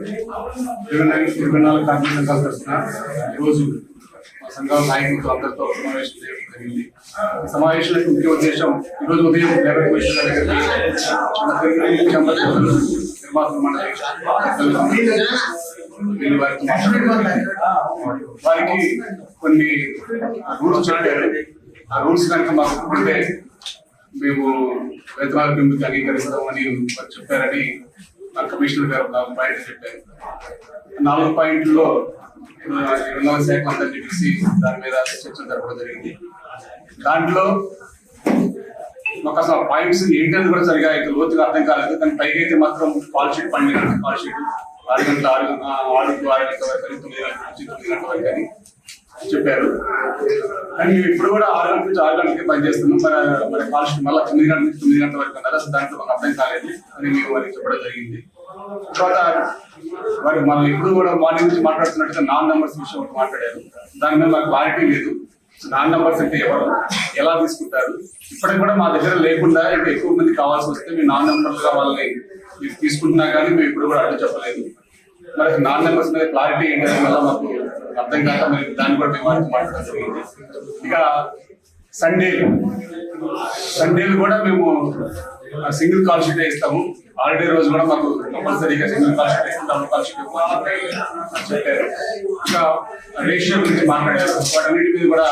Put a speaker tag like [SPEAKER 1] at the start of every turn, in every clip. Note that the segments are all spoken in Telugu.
[SPEAKER 1] ట్రిబ్యునల్ కార్మిక సంఘాల తరఫున ఈరోజు సంఘాల నాయకులతో అందరితో సమావేశం చేయడం జరిగింది. సమావేశానికి ముఖ్య ఉద్దేశం ఈరోజు ఉదయం లేబర్ కమిషనర్ దగ్గరికి వారికి కొన్ని రూల్స్ చెప్పారు. ఆ రూల్స్ కనుక మాకు ఒప్పుకుంటే మేము వేతనాల పెంపుకి అంగీకరిస్తామని చెప్పారని మా కమిషనర్ గారు 4 పాయింట్లు చెప్పారు. 4 పాయింట్లలో రెండవ శాఖ అందరినీ పిలిచి దాని మీద చర్చలు జరపడం జరిగింది. దాంట్లో మాకు అసలు పాయింట్స్ ఏంటని కూడా సరిగా లోతుగా అర్థం కాలేదు. కానీ పైకి అయితే మాత్రం కాల్ షీట్ 12 గంటల కాల్ షీట్ 6 గంటల 6 గంటల వరకు 9 గంటల నుంచి 9 గంటల వరకు అని చెప్పారు. కానీ మేము ఇప్పుడు కూడా 6 గంటల నుంచి 6 గంటలకి పనిచేస్తున్నాం. మరి కాల్ షీట్ మళ్ళీ 9 గంటల నుంచి 9 గంటల వరకు అన్నారు. అసలు దాంట్లో మాకు అర్థం కాలేదు అని మేము వారికి చెప్పడం జరిగింది. తర్వాత వారు మనం ఇప్పుడు కూడా మార్నింగ్ నుంచి మాట్లాడుతున్నట్టుగా నాన్ నంబర్స్ విషయం ఒకటి మాట్లాడారు. దాని మీద మాకు క్లారిటీ లేదు. నాన్ నంబర్స్ అంటే ఎవరు, ఎలా తీసుకుంటారు, ఇప్పటికి కూడా మా దగ్గర లేకుండా ఇంకా ఎక్కువ మంది కావాల్సి వస్తే మేము నాన్ నంబర్స్గా వాళ్ళని తీసుకుంటున్నా కానీ మేము ఇప్పుడు కూడా అడ్డు చెప్పలేదు. మరి నాన్ నంబర్స్ మీద క్లారిటీ ఏంటంటే వల్ల మాకు అర్థం కాక మరి దాన్ని కూడా మేము వారికి మాట్లాడడం జరిగింది. ఇక సండేలు కూడా మేము సింగిల్ కాల్ షీట్ ఇస్తాము. హాలిడే రోజు కూడా మాకు కంపల్సరీగా సింగిల్ కాల్ షీట్ ఇస్తాం, డబుల్ కాల్ షీట్ చెప్పారు. ఇంకా రేషియో గురించి మాట్లాడారు. వాటన్నిటి మీద కూడా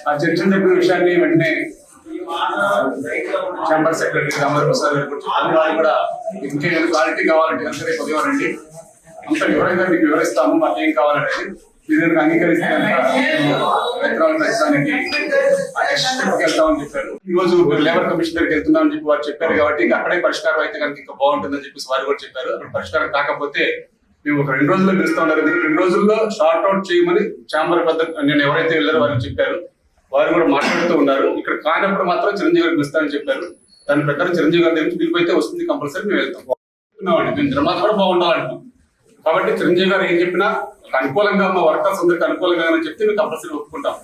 [SPEAKER 1] ఆ చర్చలు చెప్పిన విషయాన్ని వెంటనే ఛాంబర్ సెక్రటరీ రామర్ ప్రసాద్ గారు కూడా ఇంకేమైనా క్లారిటీ కావాలంటే కనుక రేపు ఉదయం రండి, అంత వివరంగా మీకు వివరిస్తాము మాకు ఏం కావాలంటే మీరు అంగీకరిస్తే వేతనాలు పెంచడానికి వెళ్తామని చెప్పారు. ఈ రోజు లేబర్ కమిషనర్కి వెళ్తున్నామని చెప్పి వారు చెప్పారు. కాబట్టి అక్కడే పరిష్కారం అయితే కనుక ఇంకా బాగుంటుందని చెప్పేసి వారు కూడా చెప్పారు. అక్కడ పరిష్కారం కాకపోతే మేము ఒక 2 రోజుల్లో పిలుస్తా ఉన్నారు. 2 రోజుల్లో షార్ట్ అవుట్ చేయమని ఛాంబర్ పెద్ద నేను ఎవరైతే వెళ్ళారో వారికి చెప్పారు. వారు కూడా మాట్లాడుతూ ఉన్నారు. ఇక్కడ కానప్పుడు మాత్రం చిరంజీవి గారికి పిలుస్తామని చెప్పారు. దాని ప్రకారం చిరంజీవి గారి దగ్గర పిలిపోతే వస్తుంది, కంపల్సరీ మేము వెళ్తాం. మేము నిర్మాత కూడా బాగుండాలంటున్నాం. కాబట్టి చిరంజీవి గారు ఏం చెప్పినా అనుకూలంగా మా వర్కర్స్ అందరికి అనుకూలంగా చెప్తే మేము కంపల్సరీ ఒప్పుకుంటాం.